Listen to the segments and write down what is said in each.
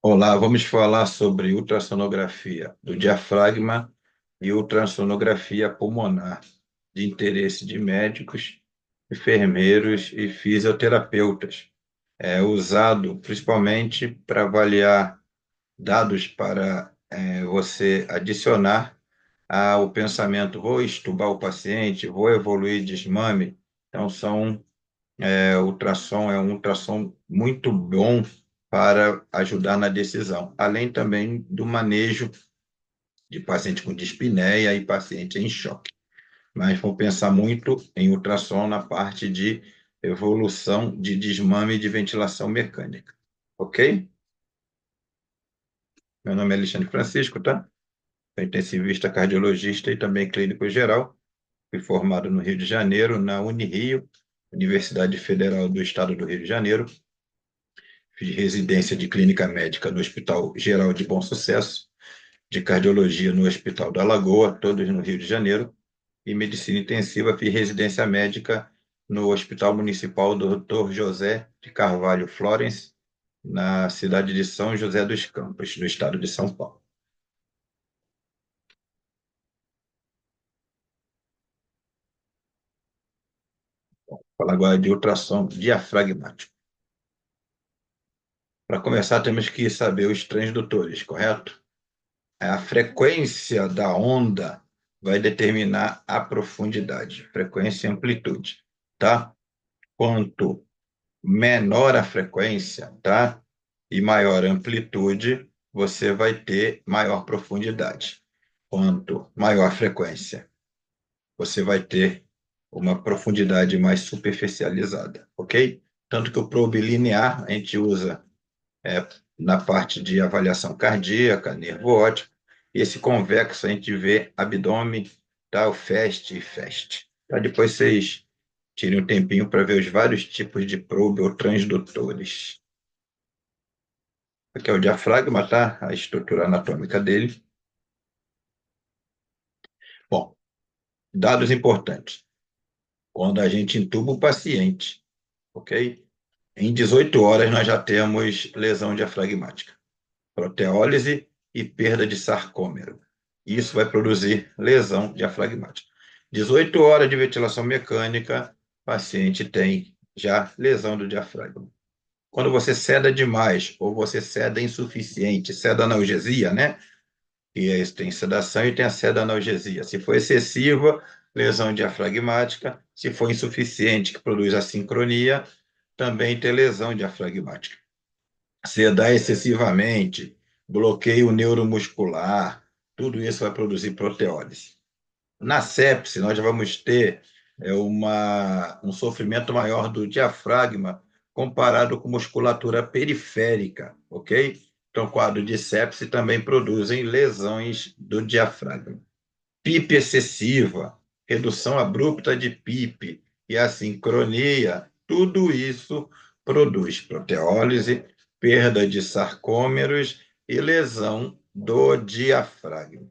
Olá, vamos falar sobre ultrassonografia do diafragma e ultrassonografia pulmonar, de interesse de médicos, enfermeiros e fisioterapeutas. É usado principalmente para avaliar dados para você adicionar ao pensamento, vou estubar o paciente, vou evoluir desmame. Então, ultrassom é um ultrassom muito bom para ajudar na decisão, além também do manejo de paciente com dispneia e paciente em choque. Mas vou pensar muito em ultrassom na parte de evolução de desmame e de ventilação mecânica. Ok? Meu nome é Alexandre Francisco, tá? Sou intensivista, cardiologista e também clínico geral. Fui formado no Rio de Janeiro, na Unirio, Universidade Federal do Estado do Rio de Janeiro. Fiz residência de clínica médica no Hospital Geral de Bom Sucesso, de cardiologia no Hospital da Lagoa, todos no Rio de Janeiro, e medicina intensiva fiz residência médica no Hospital Municipal do Dr. José de Carvalho Florence, na cidade de São José dos Campos, no estado de São Paulo. Vou falar agora de ultrassom diafragmático. Para começar, temos que saber os transdutores, correto? A frequência da onda vai determinar a profundidade, frequência e amplitude, tá? Quanto menor a frequência, tá? E maior a amplitude, você vai ter maior profundidade. Quanto maior a frequência, você vai ter uma profundidade mais superficializada, ok? Tanto que o probe linear a gente usa é, na parte de avaliação cardíaca, nervo óptico, e esse convexo a gente vê abdômen, tá? O FAST e FAST. Tá? Depois vocês tirem um tempinho para ver os vários tipos de probe ou transdutores. Aqui é o diafragma, tá? A estrutura anatômica dele. Bom, dados importantes. Quando a gente intuba o paciente, ok? Em 18 horas nós já temos lesão diafragmática, proteólise e perda de sarcômero. Isso vai produzir lesão diafragmática. 18 horas de ventilação mecânica, o paciente tem já lesão do diafragma. Quando você ceda demais ou você ceda insuficiente, ceda analgesia, né? E aí tem sedação e tem a ceda analgesia. Se for excessiva, lesão diafragmática. Se for insuficiente, que produz assincronia, também tem lesão diafragmática. Sedar excessivamente, bloqueio neuromuscular, tudo isso vai produzir proteólise. Na sepse, nós já vamos ter um sofrimento maior do diafragma comparado com musculatura periférica, ok? Então, quadro de sepse também produzem lesões do diafragma. PIP excessiva, redução abrupta de PIP e assincronia, tudo isso produz proteólise, perda de sarcômeros e lesão do diafragma.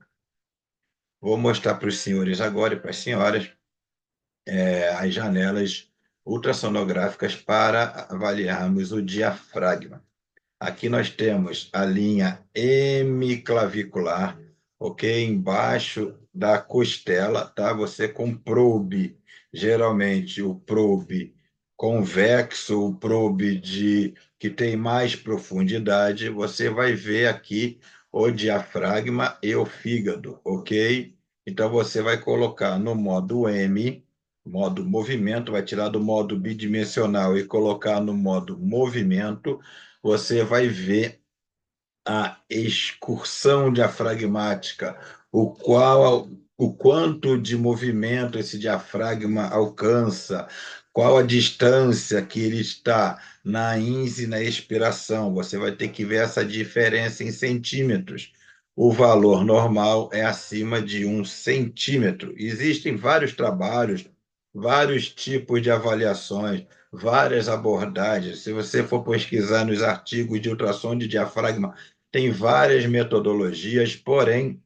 Vou mostrar para os senhores agora e para as senhoras as janelas ultrassonográficas para avaliarmos o diafragma. Aqui nós temos a linha hemiclavicular, ok? Embaixo da costela, tá? Você com probe, geralmente o probe convexo, o probe que tem mais profundidade, você vai ver aqui o diafragma e o fígado, ok? Então você vai colocar no modo M, modo movimento, vai tirar do modo bidimensional e colocar no modo movimento, você vai ver a excursão diafragmática, o quanto de movimento esse diafragma alcança, qual a distância que ele está na inse e na expiração. Você vai ter que ver essa diferença em centímetros. O valor normal é acima de 1 centímetro. Existem vários trabalhos, vários tipos de avaliações, várias abordagens. Se você for pesquisar nos artigos de ultrassom de diafragma, tem várias metodologias, porém,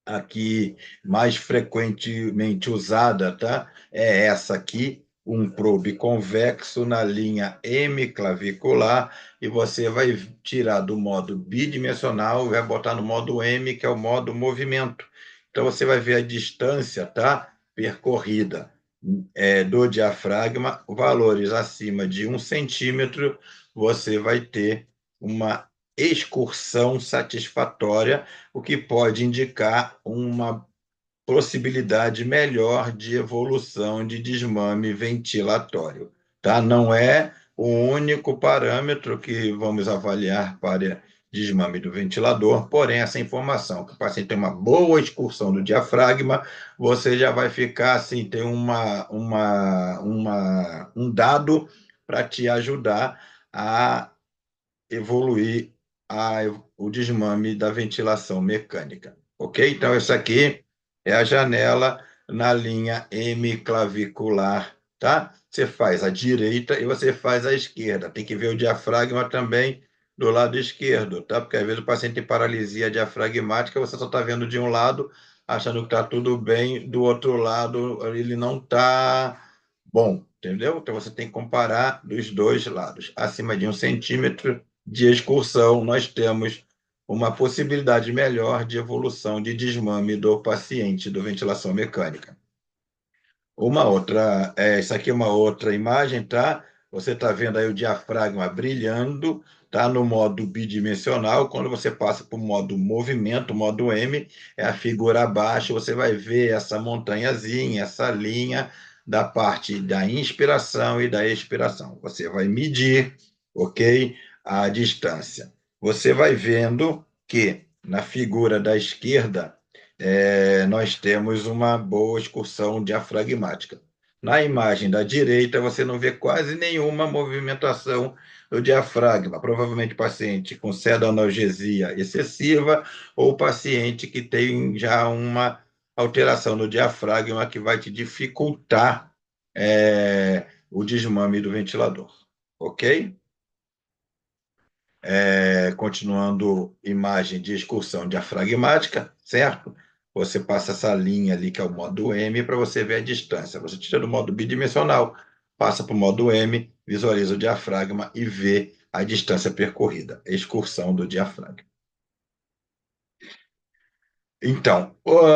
a que mais frequentemente usada, tá? É essa aqui, um probe convexo na linha hemiclavicular e você vai tirar do modo bidimensional e vai botar no modo M, que é o modo movimento. Então, você vai ver a distância, tá? Percorrida do diafragma, valores acima de 1 centímetro, você vai ter uma excursão satisfatória, o que pode indicar uma possibilidade melhor de evolução de desmame ventilatório, tá? Não é o único parâmetro que vamos avaliar para desmame do ventilador, porém, essa informação, que o paciente tem uma boa excursão do diafragma, você já vai ficar assim, tem um dado para te ajudar a evoluir a, o desmame da ventilação mecânica. Ok? Então, essa aqui é a janela na linha hemiclavicular, tá? Você faz a direita e você faz a esquerda. Tem que ver o diafragma também do lado esquerdo, tá? Porque às vezes o paciente tem paralisia diafragmática, você só está vendo de um lado, achando que está tudo bem, do outro lado ele não está bom, entendeu? Então você tem que comparar dos dois lados. Acima de 1 centímetro de excursão, nós temos uma possibilidade melhor de evolução de desmame do paciente do ventilação mecânica. Essa aqui é uma outra imagem, tá? Você está vendo aí o diafragma brilhando, tá? No modo bidimensional. Quando você passa para o modo movimento, modo M, é a figura abaixo, você vai ver essa montanhazinha, essa linha da parte da inspiração e da expiração. Você vai medir, ok? A distância. Você vai vendo que na figura da esquerda, nós temos uma boa excursão diafragmática. Na imagem da direita, você não vê quase nenhuma movimentação do diafragma. Provavelmente paciente com pseudoanalgesia excessiva ou paciente que tem já uma alteração no diafragma que vai te dificultar o desmame do ventilador. Ok? Continuando imagem de excursão diafragmática, certo? Você passa essa linha ali, que é o modo M, para você ver a distância. Você tira do modo bidimensional, passa para o modo M, visualiza o diafragma e vê a distância percorrida, a excursão do diafragma. Então,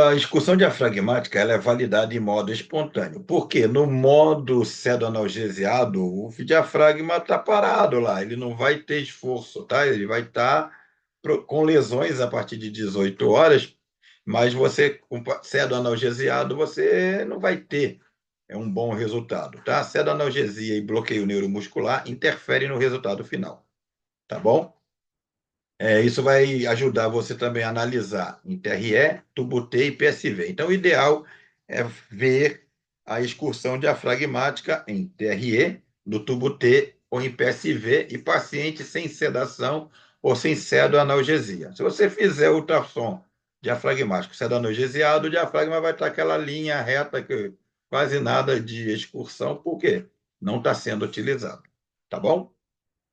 a excursão diafragmática ela é validada em modo espontâneo. Por quê? No modo pseudoanalgesiado, o diafragma está parado lá, ele não vai ter esforço, tá? Ele vai estar com lesões a partir de 18 horas, mas você, com pseudoanalgesiado, você não vai ter um bom resultado, tá? Pseudoanalgesia e bloqueio neuromuscular interferem no resultado final, tá bom? Isso vai ajudar você também a analisar em TRE, tubo T e PSV. Então, o ideal é ver a excursão diafragmática em TRE, no tubo T ou em PSV e paciente sem sedação ou sem pseudoanalgesia. Se você fizer ultrassom diafragmático pseudoanalgesiado, o diafragma vai estar aquela linha reta, que quase nada de excursão, por quê? Não está sendo utilizado. Tá bom?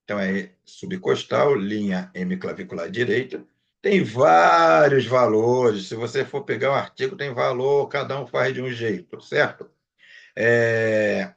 Então, é subcostal, linha hemiclavicular direita. Tem vários valores. Se você for pegar um artigo, tem valor, cada um faz de um jeito, certo? É,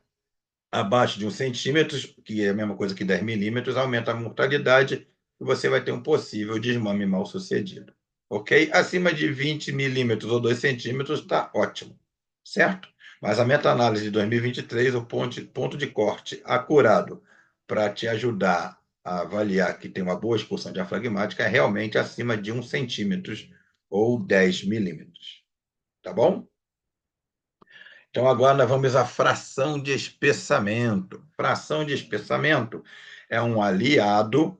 Abaixo de 1 centímetro, que é a mesma coisa que 10 milímetros, aumenta a mortalidade e você vai ter um possível desmame mal sucedido. Ok? Acima de 20 milímetros ou 2 centímetros está ótimo, certo? Mas a meta-análise de 2023, o ponto de corte acurado para te ajudar a avaliar que tem uma boa expulsão diafragmática é realmente acima de 1 centímetro ou 10 milímetros. Tá bom? Então, agora nós vamos à fração de espessamento. Fração de espessamento é um aliado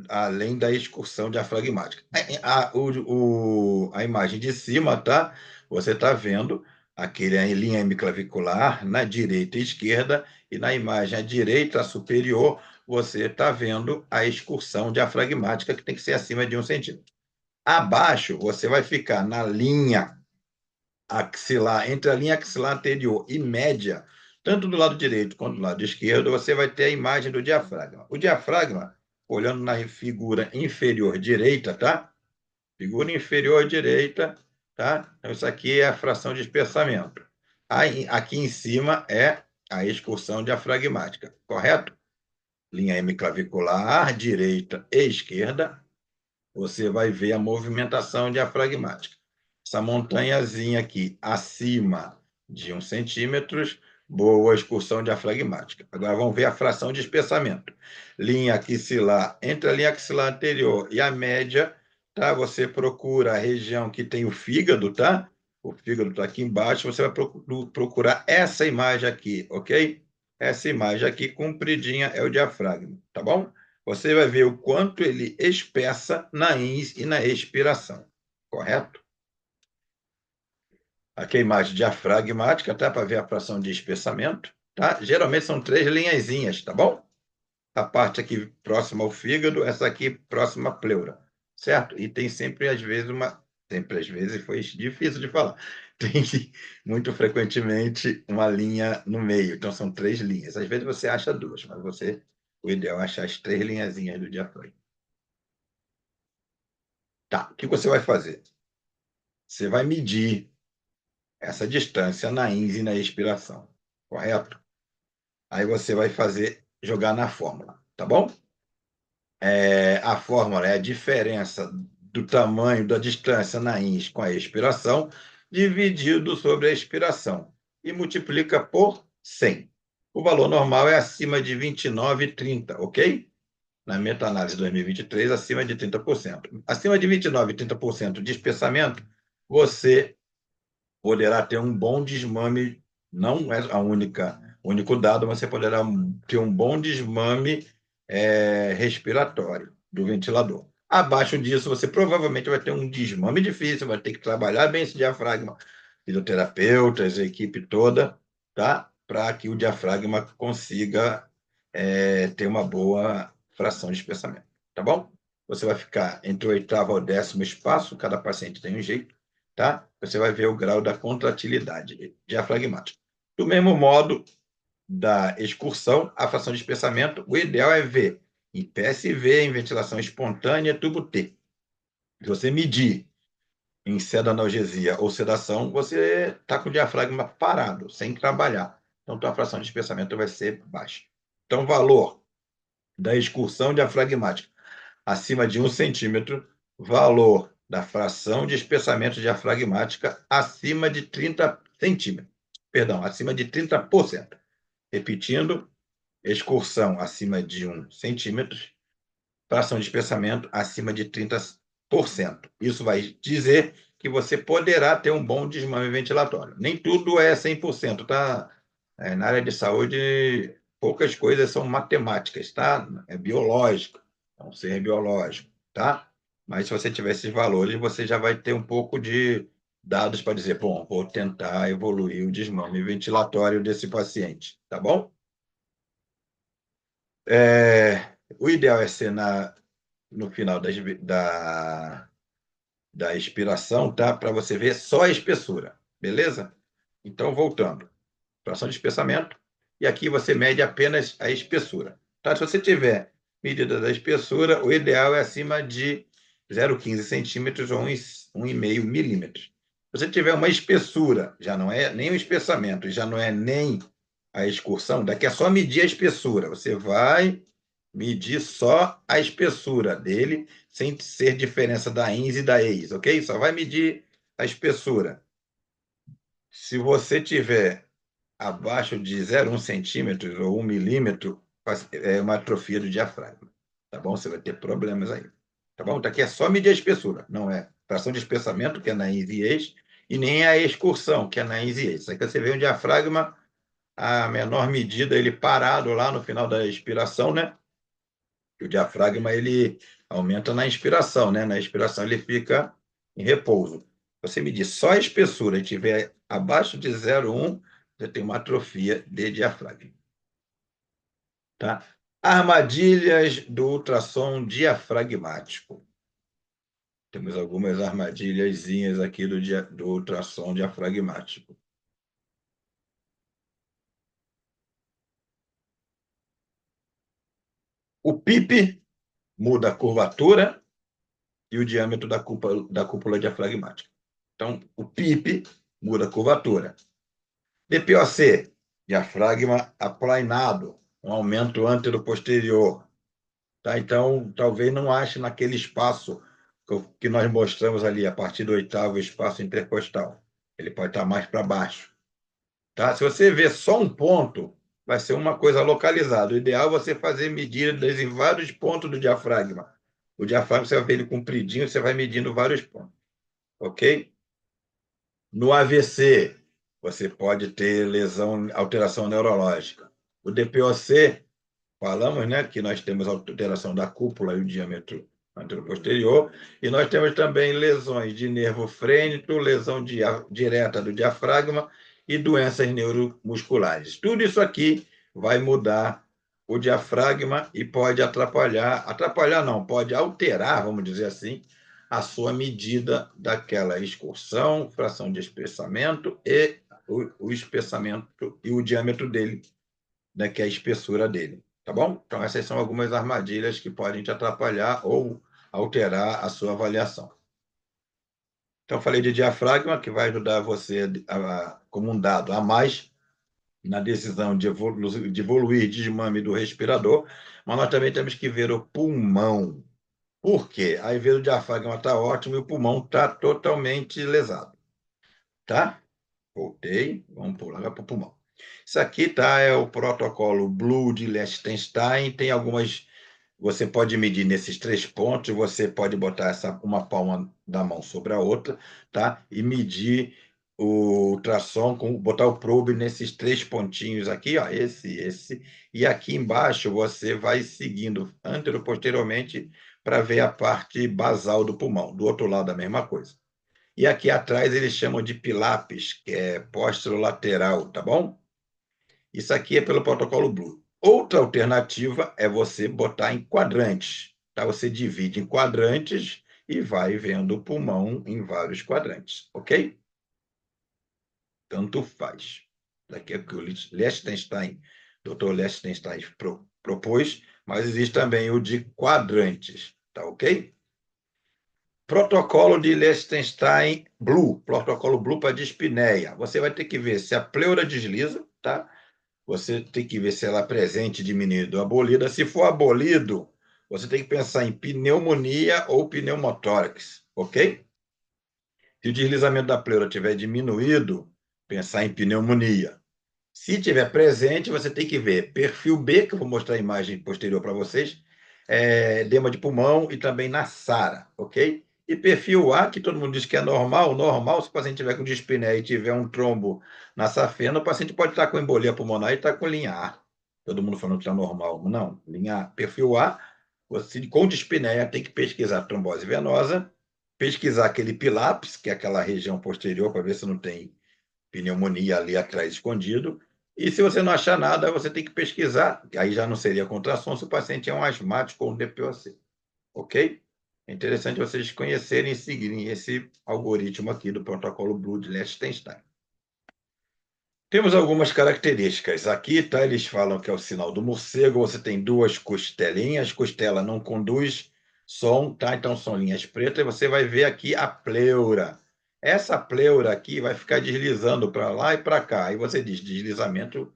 além da excursão diafragmática. A imagem de cima, tá? Você está vendo aquele linha hemiclavicular na direita e esquerda, e na imagem à direita superior, você está vendo a excursão diafragmática, que tem que ser acima de 1 centímetro. Abaixo, você vai ficar na linha axilar, entre a linha axilar anterior e média, tanto do lado direito quanto do lado esquerdo, você vai ter a imagem do diafragma. O diafragma, olhando na figura inferior direita, tá? Figura inferior direita, tá? Então, isso aqui é a fração de espessamento. Aqui em cima é a excursão diafragmática, correto? Linha hemiclavicular, direita e esquerda, você vai ver a movimentação diafragmática. Essa montanhazinha aqui, acima de 1 centímetro, boa excursão diafragmática. Agora vamos ver a fração de espessamento. Linha axilar, entre a linha axilar anterior e a média, tá? Você procura a região que tem o fígado, tá? O fígado está aqui embaixo, você vai procurar essa imagem aqui, ok? Essa imagem aqui, compridinha, é o diafragma, tá bom? Você vai ver o quanto ele espessa na ins e na expiração, correto? Aqui a imagem diafragmática, tá? Para ver a fração de espessamento, tá? Geralmente são 3 linhazinhas, tá bom? A parte aqui próxima ao fígado, essa aqui próxima à pleura, certo? E tem sempre, às vezes, sempre, às vezes, foi difícil de falar. Tem, muito frequentemente, uma linha no meio. Então, são 3 linhas. Às vezes você acha duas, mas o ideal é achar as 3 linhazinhas do diafragma. Tá, o que você vai fazer? Você vai medir essa distância na ins e na expiração, correto? Aí você vai jogar na fórmula, tá bom? A fórmula é a diferença do tamanho da distância na ins com a expiração dividido sobre a expiração e multiplica por 100. O valor normal é acima de 29,30, ok? Na meta-análise 2023, acima de 30%. Acima de 29 e 30% de espessamento, você poderá ter um bom desmame, não é o único dado, mas você poderá ter um bom desmame respiratório do ventilador. Abaixo disso, você provavelmente vai ter um desmame difícil, vai ter que trabalhar bem esse diafragma, fisioterapeutas, a equipe toda, tá? Para que o diafragma consiga ter uma boa fração de espessamento, tá bom? Você vai ficar entre o oitavo ao 10º espaço, cada paciente tem um jeito, tá? Você vai ver o grau da contratilidade diafragmática. Do mesmo modo, da excursão à fração de espessamento, o ideal é ver em PSV, em ventilação espontânea, tubo T. Se você medir em sedanalgesia ou sedação, você está com o diafragma parado, sem trabalhar. Então, a fração de espessamento vai ser baixa. Então, valor da excursão diafragmática acima de 1 centímetro, valor da fração de espessamento diafragmática acima de 30 centímetros. Perdão, acima de 30%. Repetindo, excursão acima de 1 centímetro, fração de espessamento acima de 30%. Isso vai dizer que você poderá ter um bom desmame ventilatório. Nem tudo é 100%, tá? Na área de saúde, poucas coisas são matemáticas, tá? É biológico, é um ser biológico, tá? Mas se você tiver esses valores, você já vai ter um pouco de dados para dizer, bom, vou tentar evoluir o desmame ventilatório desse paciente, tá bom? O ideal é ser no final da expiração, tá? Para você ver só a espessura, beleza? Então, voltando. Fração de espessamento, e aqui você mede apenas a espessura. Tá? Se você tiver medida da espessura, o ideal é acima de 0,15 centímetros ou 1,5 milímetros. Se você tiver uma espessura, já não é nem o espessamento, já não é nem a excursão, daqui é só medir a espessura. Você vai medir só a espessura dele, sem ser diferença da ins e da eis, ok? Só vai medir a espessura. Se você tiver abaixo de 0,1 centímetros ou 1 milímetro, é uma atrofia do diafragma, tá bom? Você vai ter problemas aí, tá bom? Então, aqui é só medir a espessura, não é fração de espessamento, que é na ins e eis, e nem a excursão, que é na ins e eis. Isso aqui você vê um diafragma, a menor medida, ele parado lá no final da expiração, né? O diafragma, ele aumenta na inspiração, né? Na expiração, ele fica em repouso. Você medir só a espessura e tiver abaixo de 0,1, você tem uma atrofia de diafragma. Tá? Armadilhas do ultrassom diafragmático. Temos algumas armadilhazinhas aqui do ultrassom diafragmático. O PIP muda a curvatura e o diâmetro da cúpula diafragmática. Então, o PIP muda a curvatura. DPOC, diafragma aplainado, um aumento antero-posterior. Tá? Então, talvez não ache naquele espaço que nós mostramos ali, a partir do oitavo espaço intercostal. Ele pode estar mais para baixo. Tá? Se você ver só um ponto, vai ser uma coisa localizada. O ideal é você fazer medidas em vários pontos do diafragma. O diafragma, você vai ver ele compridinho, você vai medindo vários pontos. Ok? No AVC, você pode ter lesão, alteração neurológica. O DPOC, falamos, né, que nós temos alteração da cúpula e o diâmetro anteroposterior, e nós temos também lesões de nervo frênico, lesão direta do diafragma e doenças neuromusculares. Tudo isso aqui vai mudar o diafragma e pode atrapalhar não, pode alterar, vamos dizer assim, a sua medida daquela excursão, fração de espessamento e o espessamento e o diâmetro dele, né, que é a espessura dele, tá bom? Então, essas são algumas armadilhas que podem te atrapalhar ou alterar a sua avaliação. Então, falei de diafragma, que vai ajudar você, como um dado a mais, na decisão de evoluir desmame do respirador, mas nós também temos que ver o pulmão. Por quê? Aí ver o diafragma está ótimo e o pulmão está totalmente lesado, tá? Voltei, vamos pular para o pulmão. Isso aqui tá, é o protocolo Blue de Liechtenstein. Tem algumas. Você pode medir nesses 3 pontos, você pode botar uma palma da mão sobre a outra, tá? E medir o ultrassom, botar o probe nesses 3 pontinhos aqui, ó, esse. E aqui embaixo você vai seguindo anteroposteriormente para ver a parte basal do pulmão. Do outro lado, a mesma coisa. E aqui atrás eles chamam de PILAPS, que é posterolateral, tá bom? Isso aqui é pelo protocolo Blue. Outra alternativa é você botar em quadrantes, tá? Você divide em quadrantes e vai vendo o pulmão em vários quadrantes, ok? Tanto faz. Daqui é o que o Liechtenstein, Dr. Liechtenstein propôs, mas existe também o de quadrantes, tá ok? Protocolo de Liechtenstein Blue, protocolo Blue para dispneia. Você vai ter que ver se a pleura desliza, tá? Você tem que ver se ela é presente, diminuída ou abolida. Se for abolido, você tem que pensar em pneumonia ou pneumotórax, ok? Se o deslizamento da pleura tiver diminuído, pensar em pneumonia. Se tiver presente, você tem que ver perfil B, que eu vou mostrar a imagem posterior para vocês, edema de pulmão e também na SARA, ok? E perfil A, que todo mundo diz que é normal, se o paciente tiver com dispneia e tiver um trombo na safena, o paciente pode estar com embolia pulmonar e estar com linha A. Todo mundo falando que está normal. Não, linha A. Perfil A, você com dispneia tem que pesquisar trombose venosa, pesquisar aquele PILAPS, que é aquela região posterior, para ver se não tem pneumonia ali atrás escondido. E se você não achar nada, você tem que pesquisar, aí já não seria contração se o paciente é um asmático ou um DPOC, ok? É interessante vocês conhecerem e seguirem esse algoritmo aqui do protocolo Blue de Liechtenstein. Temos algumas características. Aqui, tá, eles falam que é o sinal do morcego, você tem 2 costelinhas, costela não conduz som, tá? Então são linhas pretas, e você vai ver aqui a pleura. Essa pleura aqui vai ficar deslizando para lá e para cá. Aí você diz deslizamento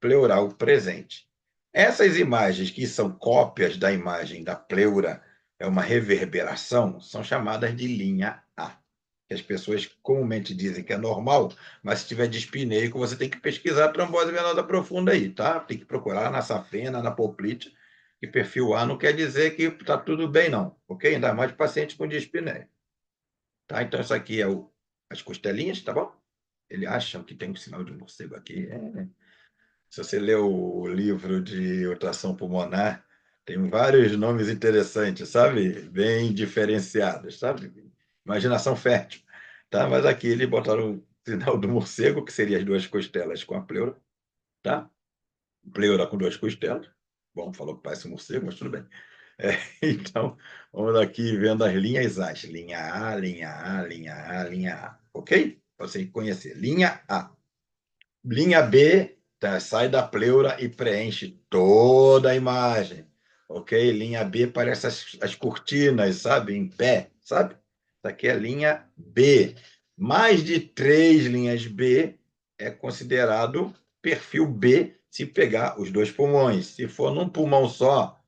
pleural presente. Essas imagens que são cópias da imagem da pleura, é uma reverberação, são chamadas de linha A, que as pessoas comumente dizem que é normal, mas se tiver dispneico, você tem que pesquisar a trombose venosa profunda aí, tá? Tem que procurar na safena, na poplite, e perfil A não quer dizer que está tudo bem, não, ok? Ainda mais paciente com dispneia. Tá? Então, isso aqui é as costelinhas, tá bom? Eles acham que tem um sinal de morcego aqui. Se você lê o livro de ultrassom pulmonar, tem vários nomes interessantes, sabe? Bem diferenciados, sabe? Imaginação fértil, tá? Mas aqui eles botaram o sinal do morcego, que seria as 2 costelas com a pleura, tá? Pleura com 2 costelas. Bom, falou que parece um morcego, mas tudo bem. Então, vamos aqui vendo as linhas A. Linha A, linha A, linha A, linha A. Ok? Para você conhecer. Linha A. Linha B, tá, sai da pleura e preenche toda a imagem. Ok? Linha B parece as cortinas, sabe? Em pé, sabe? Isso aqui é linha B. Mais de 3 linhas B é considerado perfil B se pegar os dois pulmões. Se for num pulmão só,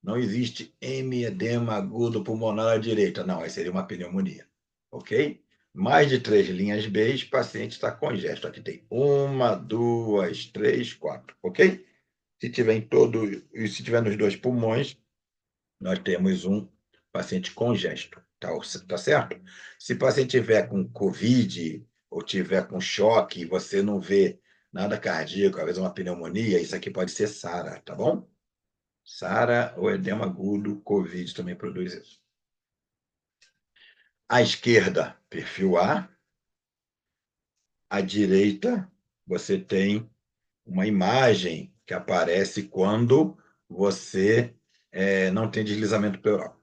não existe hemiedema agudo pulmonar à direita. Não, aí seria uma pneumonia. Ok? Mais de 3 linhas B, o paciente está congesto. Aqui tem 1, 2, 3, 4. Ok? Se tiver em todo, e se tiver nos dois pulmões, nós temos um paciente congesto, tá certo? Se o paciente tiver com COVID ou tiver com choque e você não vê nada cardíaco, às vezes uma pneumonia, isso aqui pode ser SARA, tá bom? SARA ou edema agudo, COVID também produz isso. À esquerda, perfil A. À direita, você tem uma imagem que aparece quando você não tem deslizamento pleural.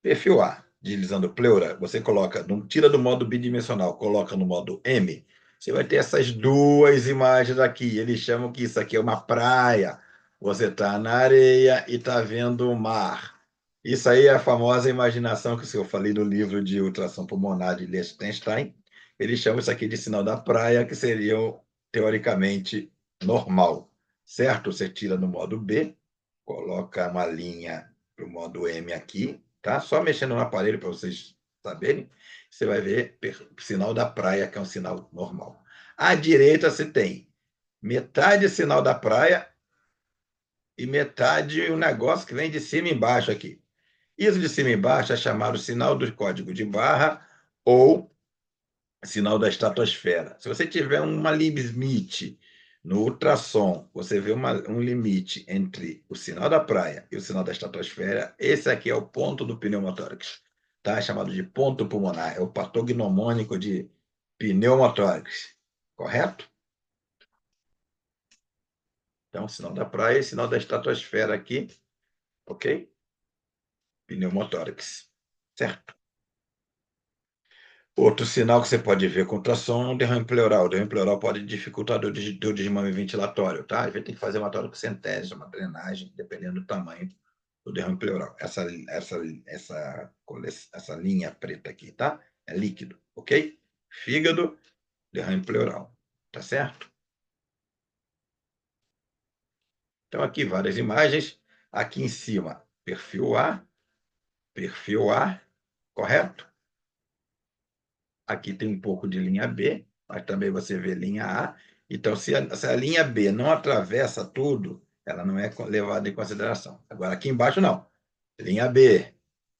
Perfil A, deslizando pleura, você coloca, tira do modo bidimensional, coloca no modo M, você vai ter essas duas imagens aqui. Eles chamam que isso aqui é uma praia. Você está na areia e está vendo o mar. Isso aí é a famosa imaginação que eu falei no livro de ultrassom pulmonar de Liechtenstein. Eles chamam isso aqui de sinal da praia, que seria, teoricamente, normal. Certo? Você tira no modo B, coloca uma linha para o modo M aqui, tá? Só mexendo no aparelho para vocês saberem, você vai ver o sinal da praia, que é um sinal normal. À direita você tem metade sinal da praia e metade o negócio que vem de cima e embaixo aqui. Isso de cima e embaixo é chamado sinal do código de barra ou sinal da estratosfera. Se você tiver uma limite no ultrassom, você vê um limite entre o sinal da praia e o sinal da estratosfera, esse aqui é o ponto do pneumotórax. Tá? É chamado de ponto pulmonar, é o patognomônico de pneumotórax. Correto? Então, sinal da praia e sinal da estratosfera aqui, ok? Pneumotórax. Certo? Outro sinal que você pode ver com ultrassom é o derrame pleural. O derrame pleural pode dificultar o desmame ventilatório, tá? A gente tem que fazer uma toracocentese, uma drenagem, dependendo do tamanho do derrame pleural. Essa linha preta aqui, tá? É líquido, ok? Fígado, derrame pleural, tá certo? Então, aqui várias imagens. Aqui em cima, perfil A, correto? Aqui tem um pouco de linha B, mas também você vê linha A. Então, se a linha B não atravessa tudo, ela não é levada em consideração. Agora, aqui embaixo, não. Linha B,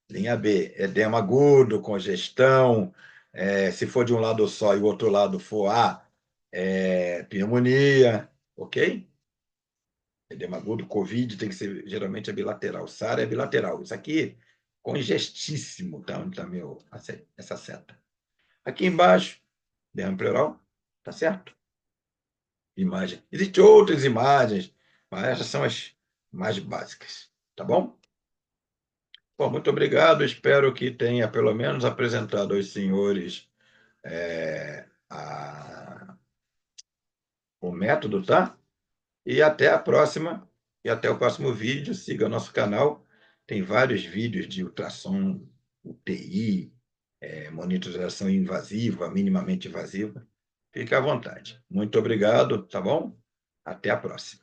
linha B, edema agudo, congestão, se for de um lado só e o outro lado for A, pneumonia, ok? Edema agudo, COVID tem que ser, geralmente, é bilateral. SARA é bilateral. Isso aqui, congestíssimo, tá? Onde está essa seta. Aqui embaixo, derrame pleural, tá certo? Imagem. Existem outras imagens, mas essas são as mais básicas, tá bom? Bom, muito obrigado. Espero que tenha pelo menos apresentado aos senhores o método, tá? E até a próxima, e até o próximo vídeo. Siga nosso canal. Tem vários vídeos de ultrassom, UTI, monitorização invasiva, minimamente invasiva. Fique à vontade. Muito obrigado, tá bom? Até a próxima.